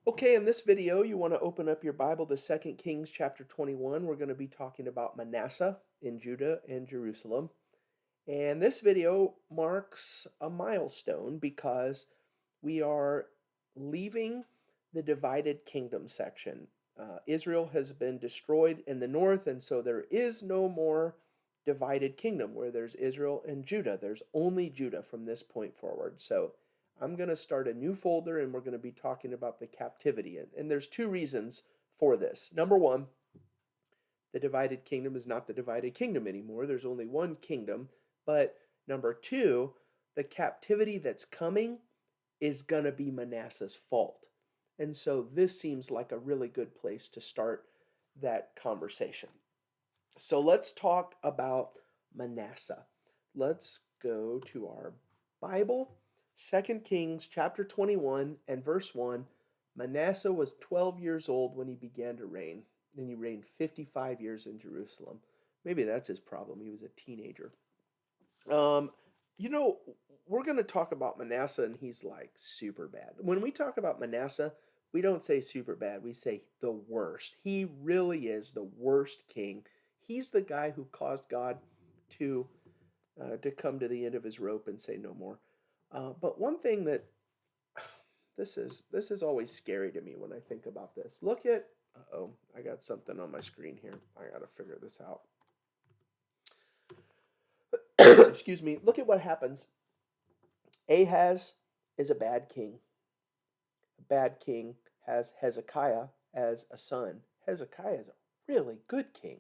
Okay, in this video, you want to open up your Bible to 2 Kings chapter 21. We're going to be talking about Manasseh in Judah and Jerusalem. And this video marks a milestone because we are leaving the divided kingdom section. Israel has been destroyed in the north, and so there is no more divided kingdom where there's Israel and Judah. There's only Judah from this point forward. So I'm going to start a new folder and we're going to be talking about the captivity. And there's two reasons for this. Number one, the divided kingdom is not the divided kingdom anymore. There's only one kingdom. But number two, the captivity that's coming is going to be Manasseh's fault. And so this seems like a really good place to start that conversation. So let's talk about Manasseh. Let's go to our Bible, 2 Kings chapter 21 and verse 1. Manasseh was 12 years old when he began to reign, and he reigned 55 years in Jerusalem. Maybe that's his problem. He was a teenager. Um, you know, we're going to talk about Manasseh, and he's like super bad. When we talk about Manasseh, we don't say super bad, we say the worst. He really is the worst king. He's the guy who caused God to to come to the end of his rope and say no more. But one thing that this is always scary to me when I think about this. Look at oh, I got something on my screen here. I got to figure this out. Excuse me. Look at what happens. Ahaz is a bad king. A bad king has Hezekiah as a son. Hezekiah is a really good king.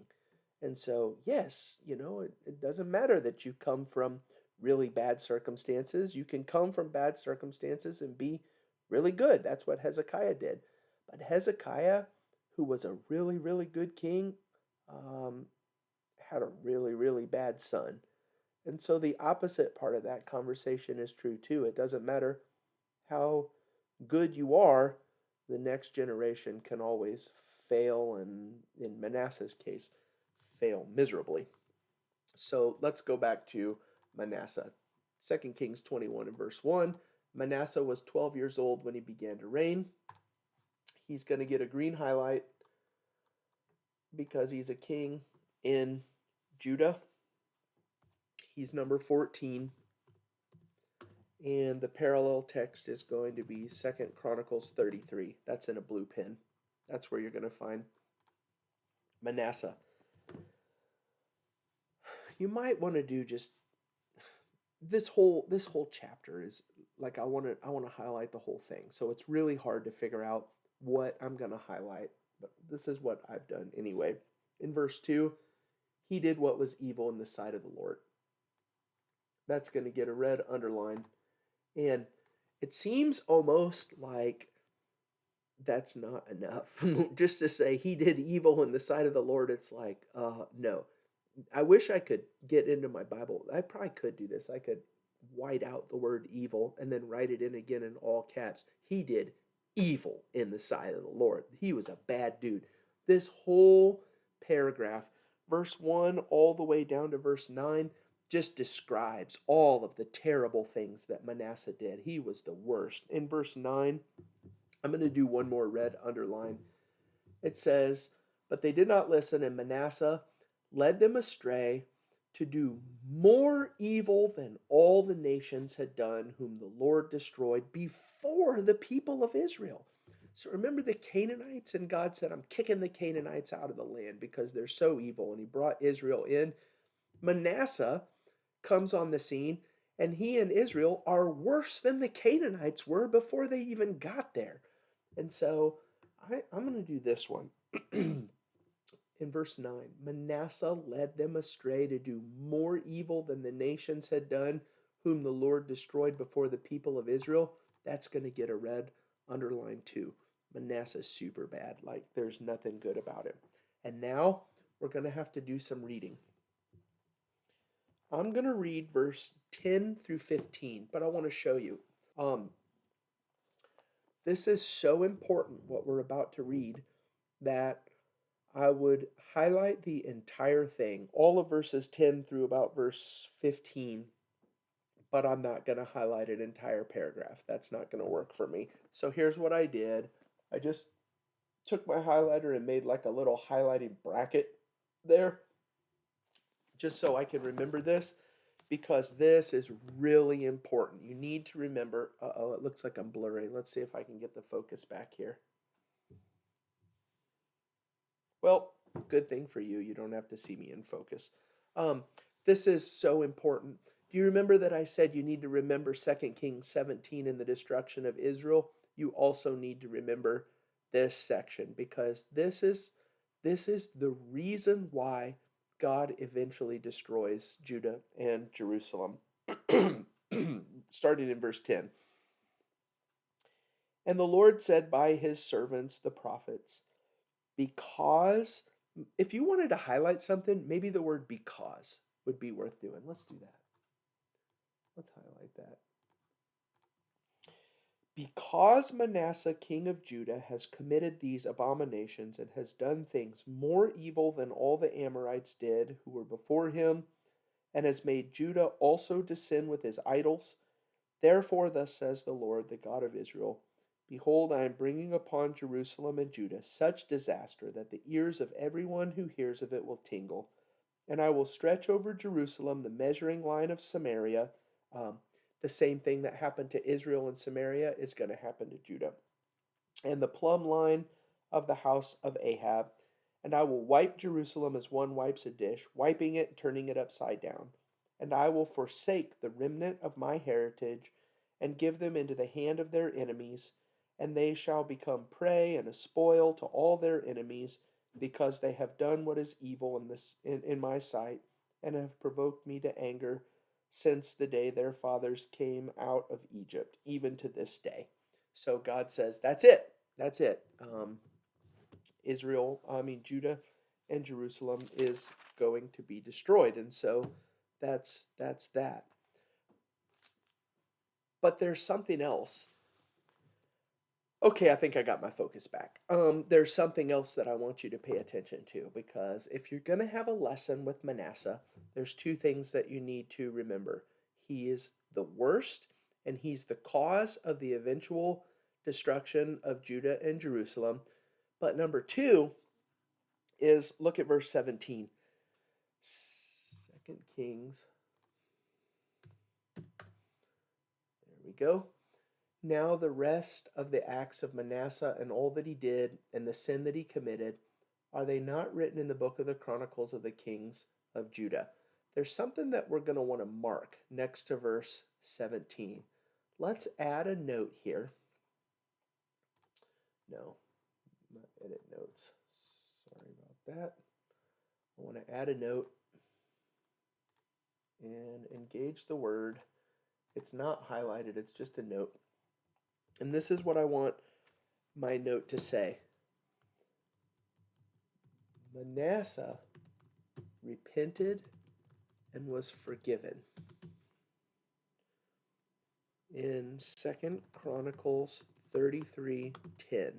And so, yes, it doesn't matter that you come from really bad circumstances. You can come from bad circumstances and be really good. That's what Hezekiah did. But Hezekiah, who was a really, really good king, um, had a really, really bad son. And so the opposite part of that conversation is true too. It doesn't matter how good you are, the next generation can always fail, and in Manasseh's case, fail miserably. So let's go back to Manasseh. 2 Kings 21 and verse 1. Manasseh was 12 years old when he began to reign. He's going to get a green highlight because he's a king in Judah. He's number 14. And the parallel text is going to be 2 Chronicles 33. That's in a blue pen. That's where you're going to find Manasseh. You might want to do just this whole chapter is like I want to highlight the whole thing. So it's really hard to figure out what I'm going to highlight, but this is what I've done anyway. In verse 2, he did what was evil in the sight of the Lord. That's going to get a red underline. And it seems almost like that's not enough. Just to say he did evil in the sight of the Lord, it's like, no. I wish I could get into my Bible. I probably could do this. I could white out the word evil and then write it in again in all caps. He did evil in the sight of the Lord. He was a bad dude. This whole paragraph, verse 1 all the way down to verse 9, just describes all of the terrible things that Manasseh did. He was the worst. In verse 9, I'm going to do one more red underline. It says, "But they did not listen, and Manasseh led them astray to do more evil than all the nations had done, whom the Lord destroyed before the people of Israel." So remember the Canaanites, and God said, I'm kicking the Canaanites out of the land because they're so evil, and he brought Israel in. Manasseh comes on the scene, and he and Israel are worse than the Canaanites were before they even got there. And so I'm going to do this one. In verse 9, Manasseh led them astray to do more evil than the nations had done, whom the Lord destroyed before the people of Israel. That's going to get a red underline too. Manasseh's super bad. Like, there's nothing good about him. And now we're going to have to do some reading. I'm going to read verse 10 through 15, but I want to show you. This is so important, what we're about to read, that I would highlight the entire thing, all of verses 10 through about verse 15, but I'm not going to highlight an entire paragraph. That's not going to work for me. So here's what I did. I just took my highlighter and made like a little highlighting bracket there just so I can remember this because this is really important. You need to remember. Uh-oh, it looks like I'm blurry. Let's see if I can get the focus back here. Well, good thing for you. You don't have to see me in focus. Um, this is so important. Do you remember that I said you need to remember 2 Kings 17 and the destruction of Israel? You also need to remember this section because this is the reason why God eventually destroys Judah and Jerusalem. Starting in verse 10. And the Lord said by his servants, the prophets, because if you wanted to highlight something, maybe the word because would be worth doing. Let's do that. Let's highlight that. Because Manasseh, king of Judah, has committed these abominations and has done things more evil than all the Amorites did who were before him, and has made Judah also to sin with his idols, therefore, thus says the Lord, the God of Israel, behold, I am bringing upon Jerusalem and Judah such disaster that the ears of everyone who hears of it will tingle. And I will stretch over Jerusalem the measuring line of Samaria. Um, the same thing that happened to Israel and Samaria is going to happen to Judah. And the plumb line of the house of Ahab. And I will wipe Jerusalem as one wipes a dish, wiping it and turning it upside down. And I will forsake the remnant of my heritage and give them into the hand of their enemies, and they shall become prey and a spoil to all their enemies, because they have done what is evil in my sight, and have provoked me to anger since the day their fathers came out of Egypt, even to this day. So God says, that's it. That's it. Judah and Jerusalem is going to be destroyed. And so that's that. But there's something else. Okay, I think I got my focus back. There's something else that I want you to pay attention to because if you're going to have a lesson with Manasseh, there's two things that you need to remember. He is the worst, and he's the cause of the eventual destruction of Judah and Jerusalem. But number two is look at verse 17. 2 Kings. There we go. Now the rest of the acts of Manasseh and all that he did and the sin that he committed, are they not written in the book of the Chronicles of the Kings of Judah? There's something that we're going to want to mark next to verse 17. Let's add a note here. No, not edit notes. Sorry about that. I want to add a note and engage the word. It's not highlighted, it's just a note. And this is what I want my note to say. Manasseh repented and was forgiven. In 2 Chronicles 33:10.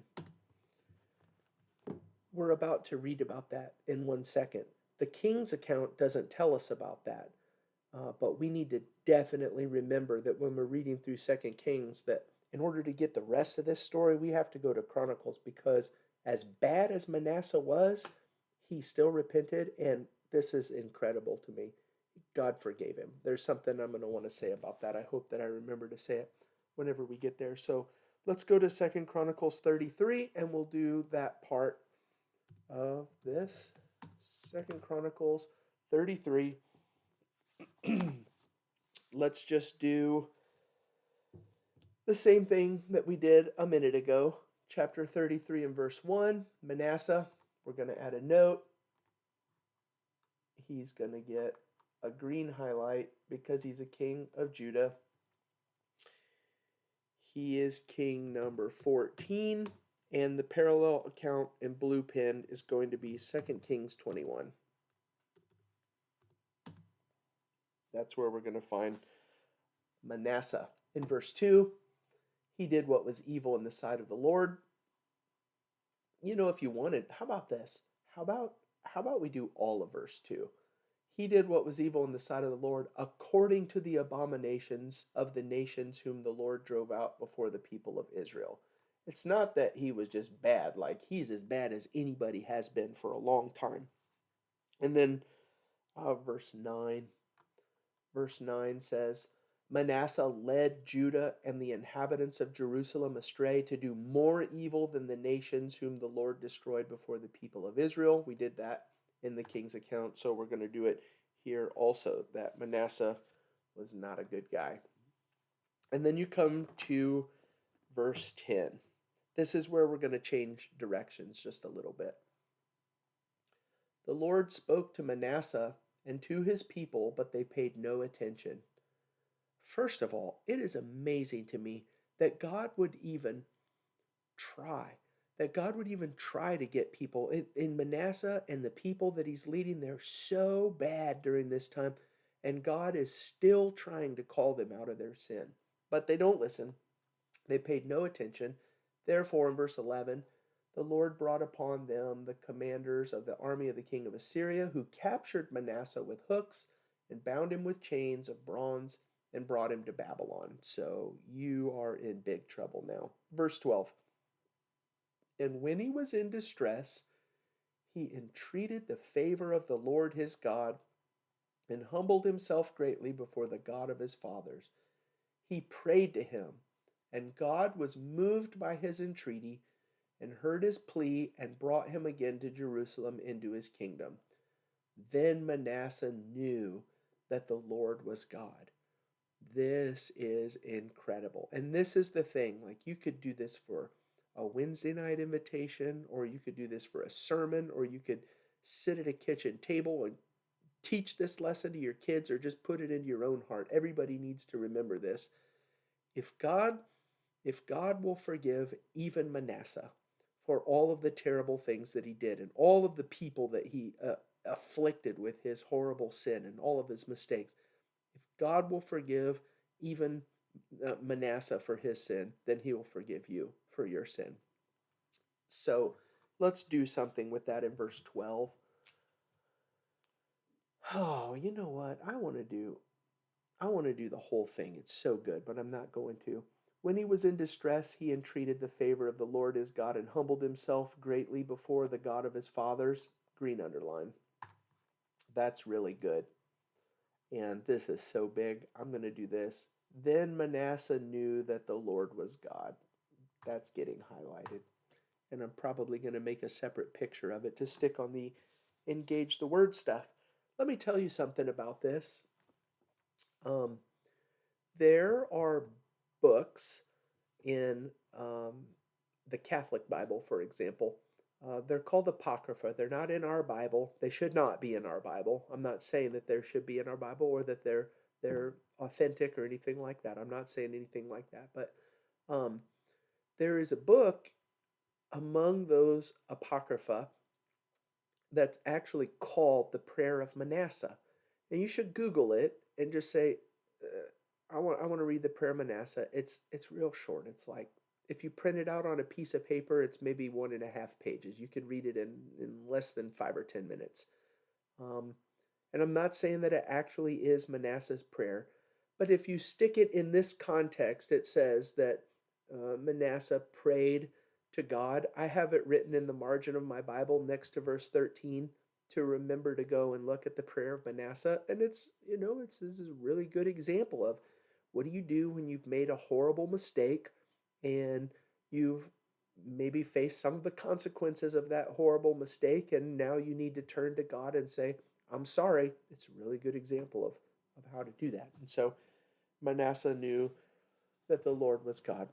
We're about to read about that in 1 second. The king's account doesn't tell us about that. But we need to definitely remember that when we're reading through 2 Kings, that in order to get the rest of this story, we have to go to Chronicles because as bad as Manasseh was, he still repented, and this is incredible to me. God forgave him. There's something I'm going to want to say about that. I hope that I remember to say it whenever we get there. So let's go to 2 Chronicles 33, and we'll do that part of this. 2 Chronicles 33. Let's just do the same thing that we did a minute ago. Chapter 33 and verse 1, Manasseh, we're going to add a note. He's going to get a green highlight because he's a king of Judah. He is king number 14, and the parallel account in blue pen is going to be 2 Kings 21. That's where we're going to find Manasseh. In verse 2, he did what was evil in the sight of the Lord. You know, if you wanted, how about this? How about we do all of verse 2? He did what was evil in the sight of the Lord according to the abominations of the nations whom the Lord drove out before the people of Israel. It's not that he was just bad, like he's as bad as anybody has been for a long time. And then verse 9. Verse 9 says, Manasseh led Judah and the inhabitants of Jerusalem astray to do more evil than the nations whom the Lord destroyed before the people of Israel. We did that in the king's account, so we're going to do it here also, that Manasseh was not a good guy. And then you come to verse 10. This is where we're going to change directions just a little bit. The Lord spoke to Manasseh and to his people, but they paid no attention. First of all, it is amazing to me that God would even try, to get people in Manasseh, and the people that he's leading, they're so bad during this time, and God is still trying to call them out of their sin. But they don't listen. They paid no attention. Therefore, in verse 11, the Lord brought upon them the commanders of the army of the king of Assyria, who captured Manasseh with hooks and bound him with chains of bronze and brought him to Babylon. So you are in big trouble now. Verse 12. And when he was in distress, he entreated the favor of the Lord his God and humbled himself greatly before the God of his fathers. He prayed to him, and God was moved by his entreaty and heard his plea and brought him again to Jerusalem into his kingdom. Then Manasseh knew that the Lord was God. This is incredible. And this is the thing, like you could do this for a Wednesday night invitation, or you could do this for a sermon, or you could sit at a kitchen table and teach this lesson to your kids, or just put it into your own heart. Everybody needs to remember this. If God if God will forgive even Manasseh for all of the terrible things that he did and all of the people that he afflicted with his horrible sin and all of his mistakes, if God will forgive even Manasseh for his sin, then he will forgive you for your sin. So let's do something with that in verse 12. Oh, you know what? I want to do the whole thing. It's so good, but I'm not going to. When he was in distress, he entreated the favor of the Lord his God and humbled himself greatly before the God of his fathers. Green underline. That's really good. And this is so big. I'm going to do this. Then Manasseh knew that the Lord was God. That's getting highlighted. And I'm probably going to make a separate picture of it to stick on the engage the word stuff. Let me tell you something about this. Um, there are books in the Catholic Bible, for example. They're called Apocrypha. They're not in our Bible. They should not be in our Bible. I'm not saying that there should be in our Bible or that they're authentic or anything like that. I'm not saying anything like that. But um, there is a book among those Apocrypha that's actually called the Prayer of Manasseh. And you should Google it and just say, I want to read the Prayer of Manasseh. It's real short. It's like if you print it out on a piece of paper, it's maybe 1.5 pages. You could read it in less than 5 or 10 minutes. Um, and I'm not saying that it actually is Manasseh's prayer, but if you stick it in this context, it says that Manasseh prayed to God. I have it written in the margin of my Bible next to verse 13 to remember to go and look at the prayer of Manasseh. And this is a really good example of what do you do when you've made a horrible mistake and you've maybe faced some of the consequences of that horrible mistake, and now you need to turn to God and say, I'm sorry. It's a really good example of how to do that. And so Manasseh knew that the Lord was God.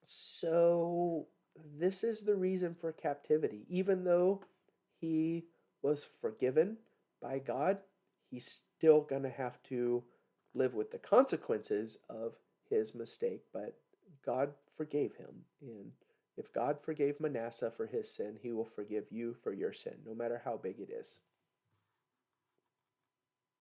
So this is the reason for captivity. Even though he was forgiven by God, he's still going to have to live with the consequences of his mistake. But God forgave him. And if God forgave Manasseh for his sin, he will forgive you for your sin, no matter how big it is.